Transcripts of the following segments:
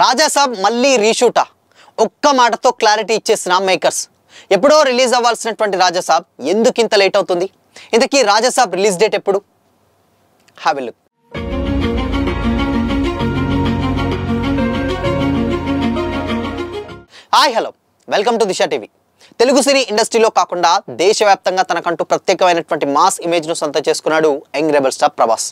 రాజాసాబ్ మళ్ళీ రీషూటా? ఒక్క మాటతో క్లారిటీ ఇచ్చేసిన మేకర్స్. ఎప్పుడో రిలీజ్ అవ్వాల్సినటువంటి రాజాసాబ్ ఎందుకు ఇంత లేట్ అవుతుంది? ఇంతకీ రాజాసాబ్ రిలీజ్ డేట్ ఎప్పుడు? Have a look. Hi hello, welcome to Disha TV. Telugu cine ఇండస్ట్రీలో కాకుండా దేశవ్యాప్తంగా తనకంటూ ప్రత్యేకమైనటువంటి మాస్ ఇమేజ్ను సొంతం చేసుకున్నాడు young rebel star Prabhas.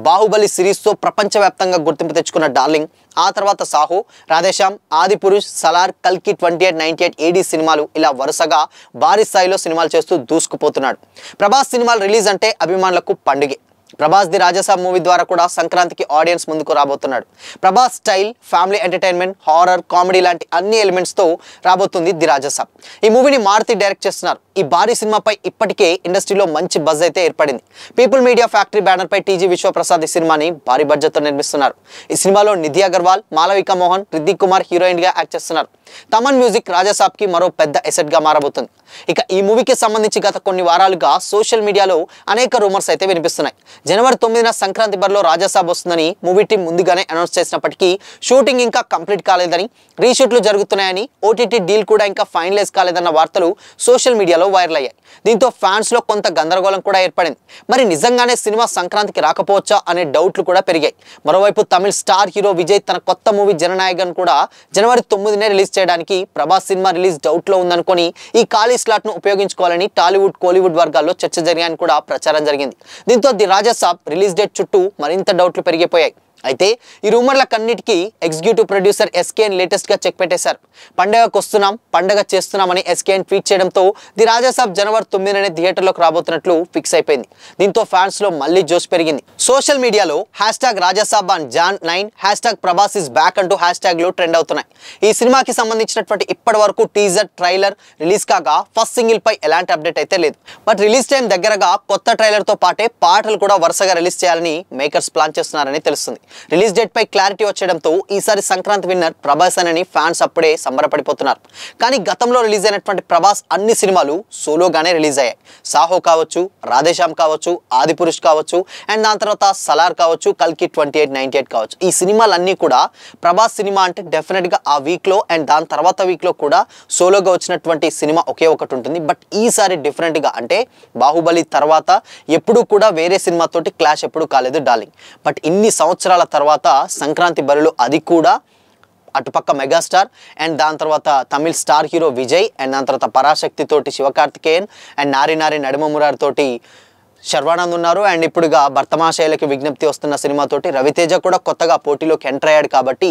Baahubali సిరీస్తో ప్రపంచవ్యాప్తంగా గుర్తింపు తెచ్చుకున్న డార్లింగ్, ఆ తర్వాత సాహో, రాధేశ్యామ్, ఆదిపురుష్, సలార్, కల్కి 28, 98 ఏడీ సినిమాలు, ఇలా వరుసగా భారీ స్థాయిలో సినిమాలు చేస్తూ దూసుకుపోతున్నాడు. ప్రభాస్ సినిమాలు రిలీజ్ అంటే అభిమానులకు పండుగే. ప్రభాస్ ది రాజాసాబ్ మూవీ ద్వారా కూడా సంక్రాంతికి ఆడియన్స్ ముందుకు రాబోతున్నాడు. Prabhas style, family entertainment, horror, comedy లాంటి అన్ని ఎలిమెంట్స్తో రాబోతుంది ది రాజాసాబ్. ఈ మూవీని మారుతి డైరెక్ట్ చేస్తున్నారు. ఈ భారీ సినిమాపై ఇప్పటికే ఇండస్ట్రీలో మంచి బజ్ అయితే ఏర్పడింది. పీపుల్ మీడియా ఫ్యాక్టరీ బ్యానర్ పై టీజీ విశ్వప్రసాద్ ఈ సినిమాని భారీ బడ్జెట్తో నిర్మిస్తున్నారు. ఈ సినిమాలో నిధి అగర్వాల్, మాలవిక మోహన్, రిద్దిక్ కుమార్ హీరోయిన్ గా యాక్ట్ చేస్తున్నారు. తమన్ మ్యూజిక్ రాజాసాబ్ కి మరో పెద్ద ఎసెట్ గా మారబోతుంది. ఇక ఈ మూవీకి సంబంధించి గత కొన్ని వారాలుగా సోషల్ మీడియాలో అనేక రూమర్స్ అయితే వినిపిస్తున్నాయి. జనవరి 9న సంక్రాంతి బరిలో రాజాసాబ్ వస్తుందని మూవీ టీం ముందుగానే అనౌన్స్ చేసినప్పటికీ షూటింగ్ ఇంకా కంప్లీట్ కాలేదని, రీషూట్లు జరుగుతున్నాయని, ఓటీటీ డీల్ కూడా ఇంకా ఫైనలైజ్ కాలేదన్న వార్తలు సోషల్ మీడియాలో వైరల్ అయ్యాయి. దీంతో ఫ్యాన్స్ లో కొంత గందరగోళం కూడా ఏర్పడింది. మరి నిజంగానే సినిమా సంక్రాంతికి రాకపోవచ్చా అనే డౌట్లు కూడా పెరిగాయి. మరోవైపు తమిళ స్టార్ హీరో విజయ్ తన కొత్త మూవీ జననాయకన్ కూడా జనవరి 9నే రిలీజ్ చేయడానికి ప్రభాస్ సినిమా రిలీజ్ డౌట్ లో ఉందనుకొని ఈ ఖాళీ స్లాట్ ను ఉపయోగించుకోవాలని టాలీవుడ్, కోలీవుడ్ వర్గాల్లో చర్చ జరిగాయని కూడా ప్రచారం జరిగింది. దీంతో ది రాజాసాబ్ రిలీజ్ డేట్ చుట్టూ మరింత డౌట్లు పెరిగిపోయాయి. అయితే ఈ రూమర్లకన్నిటికీ ఎగ్జిక్యూటివ్ ప్రొడ్యూసర్ ఎస్కేఎన్ లేటెస్ట్ గా చెక్ పెట్టేశారు. పండగకు వస్తున్నాం, పండగ చేస్తున్నామని ఎస్కేఎన్ ట్వీట్ చేయడంతో ది రాజాసాబ్ జనవరి 9నే థియేటర్లోకి రాబోతున్నట్లు ఫిక్స్ అయిపోయింది. దీంతో ఫ్యాన్స్ లో మళ్ళీ జోష్ పెరిగింది. సోషల్ మీడియాలో #Raja Saab on Jan 9, #Prabhas is back అంటూ హ్యాష్ట్యాగ్లు ట్రెండ్ అవుతున్నాయి. ఈ సినిమాకి సంబంధించినటువంటి ఇప్పటి వరకు టీజర్, ట్రైలర్ రిలీజ్ కాగా ఫస్ట్ సింగిల్ పై ఎలాంటి అప్డేట్ అయితే లేదు. బట్ రిలీజ్ టైం దగ్గరగా కొత్త ట్రైలర్ తో పాటే పాటలు కూడా వరుసగా రిలీజ్ చేయాలని మేకర్స్ ప్లాన్ చేస్తున్నారని తెలుస్తుంది. రిలీజ్ డేట్ పై క్లారిటీ వచ్చేయడంతో ఈసారి సంక్రాంతి విన్నర్ ప్రభాస్ అని ఫ్యాన్స్ అప్పుడే సంబరపడిపోతున్నారు. కానీ గతంలో రిలీజ్ అయినటువంటి ప్రభాస్ అన్ని సినిమాలు సోలోగానే రిలీజ్ అయ్యాయి. సాహో కావచ్చు, రాధేశ్యామ్ కావచ్చు, ఆదిపురుష్ కావచ్చు, అండ్ దాని తర్వాత సలార్ కావచ్చు, కల్కి 28, 98 కావచ్చు. ఈ సినిమాలన్నీ కూడా ప్రభాస్ సినిమా అంటే డెఫినెట్ గా ఆ వీక్ లో అండ్ దాని తర్వాత వీక్ లో కూడా సోలోగా వచ్చినటువంటి సినిమా ఒకే ఒకటి ఉంటుంది. బట్ ఈసారి డిఫరెంట్ గా, అంటే బాహుబలి తర్వాత ఎప్పుడూ కూడా వేరే సినిమాతోటి క్లాష్ ఎప్పుడు కాలేదు డార్లింగ్. బట్ ఇన్ని సంవత్సరాల తర్వాత సంక్రాంతి బరిలో, అది కూడా అటుపక్క మెగాస్టార్ అండ్ దాని తర్వాత Tamil star hero Vijay and దాని తర్వాత పరాశక్తి తోటి శివకార్తికేయన్ అండ్ నారి నారి నడుమ మురారి తోటి శర్వానంద్ ఉన్నారు. అండ్ ఇప్పుడుగా భర్తమాశైలకి విజ్ఞప్తి వస్తున్న సినిమాతోటి రవితేజ కూడా కొత్తగా పోటీలోకి ఎంటర్ అయ్యాడు. కాబట్టి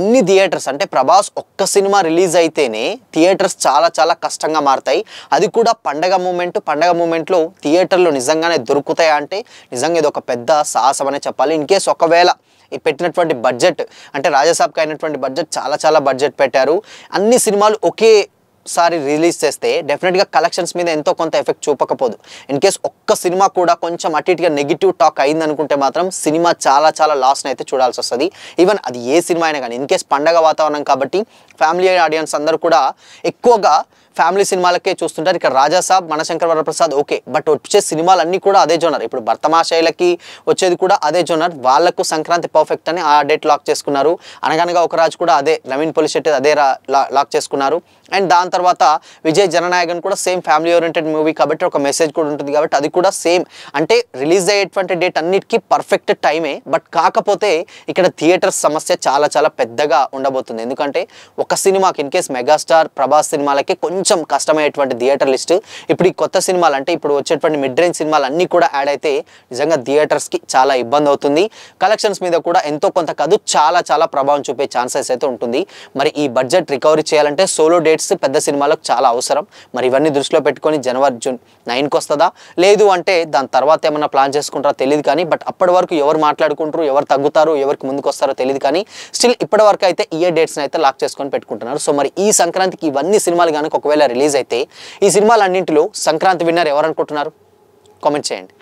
ఇన్ని థియేటర్స్, అంటే ప్రభాస్ ఒక్క సినిమా రిలీజ్ అయితేనే థియేటర్స్ చాలా చాలా కష్టంగా మారుతాయి. అది కూడా పండగ మూమెంట్లో థియేటర్లు నిజంగానే దొరుకుతాయా అంటే నిజంగా ఇది ఒక పెద్ద సాహసం అనే చెప్పాలి. ఇన్ కేస్ ఒకవేళ ఈ పెట్టినటువంటి బడ్జెట్, అంటే రాజాసాబ్కి అయినటువంటి బడ్జెట్ చాలా బడ్జెట్ పెట్టారు, అన్ని సినిమాలు ఒకేసారి రిలీజ్ చేస్తే డెఫినెట్గా కలెక్షన్స్ మీద ఎంతో కొంత ఎఫెక్ట్ చూపకపోదు. ఇన్ కేస్ ఒక్క సినిమా కూడా కొంచెం అటు ఇటుగా నెగిటివ్ టాక్ అయింది అనుకుంటే మాత్రం సినిమా చాలా లాస్ని అయితే చూడాల్సి వస్తుంది. ఈవెన్ అది ఏ సినిమా అయినా కానీ. ఇన్ కేస్ పండగ వాతావరణం కాబట్టి ఫ్యామిలీ ఆడియన్స్ అందరూ కూడా ఎక్కువగా ఫ్యామిలీ సినిమాలకే చూస్తుంటారు. ఇక్కడ రాజాసాబ్, మనశంకర్ వరప్రసాద్ ఓకే, బట్ వచ్చే సినిమాలన్నీ కూడా అదే జోనర్. ఇప్పుడు భర్తమాశైలకి వచ్చేది కూడా అదే జోనర్. వాళ్ళకు సంక్రాంతి పర్ఫెక్ట్ అని ఆ డేట్ లాక్ చేసుకున్నారు. అనగనగా ఒక రాజు కూడా అదే, నవీన్ పొలిశెట్టి అదే లాక్ చేసుకున్నారు. అండ్ దాని తర్వాత విజయ్ జననాయకన్ కూడా సేమ్ ఫ్యామిలీ ఓరియంటెడ్ మూవీ కాబట్టి ఒక మెసేజ్ కూడా ఉంటుంది కాబట్టి అది కూడా సేమ్, అంటే రిలీజ్ అయ్యేటువంటి డేట్ అన్నిటికీ పర్ఫెక్ట్ టైమే. బట్ కాకపోతే ఇక్కడ థియేటర్స్ సమస్య చాలా పెద్దగా ఉండబోతుంది. ఎందుకంటే ఒక సినిమాకి ఇన్ కేస్ మెగాస్టార్, ప్రభాస్ సినిమాలకి కొంచెం కష్టమయ్యేటువంటి థియేటర్ లిస్ట్, ఇప్పుడు ఈ కొత్త సినిమాలు అంటే ఇప్పుడు వచ్చేటువంటి మిడ్ రేంజ్ సినిమాలు అన్నీ కూడా యాడ్ అయితే నిజంగా థియేటర్స్కి చాలా ఇబ్బంది అవుతుంది. కలెక్షన్స్ మీద కూడా ఎంతో కొంత కాదు చాలా ప్రభావం చూపే ఛాన్సెస్ అయితే ఉంటుంది. మరి ఈ బడ్జెట్ రికవరీ చేయాలంటే సోలో డేట్స్ పెద్ద సినిమాలకు చాలా అవసరం. మరి ఇవన్నీ దృష్టిలో పెట్టుకొని జనవరి 9కి వస్తుందా, లేదు అంటే దాని తర్వాత ఏమన్నా ప్లాన్ చేసుకుంటారో తెలియదు. కానీ బట్ అప్పటి వరకు ఎవరు మాట్లాడుకుంటారు, ఎవరు తగ్గుతారు, ఎవరికి ముందుకు వస్తారో తెలియదు. కానీ స్టిల్ ఇప్పటి వరకు అయితే ఈ డేట్స్ని అయితే లాక్ చేసుకొని పెట్టుకుంటున్నారు. సో మరి ఈ సంక్రాంతికి ఇవన్నీ సినిమాలు కనుక ఒకవేళ రిలీజ్ అయితే ఈ సినిమాలన్నింటిలో సంక్రాంతి విన్నర్ ఎవరు అనుకుంటున్నారు? కామెంట్ చేయండి.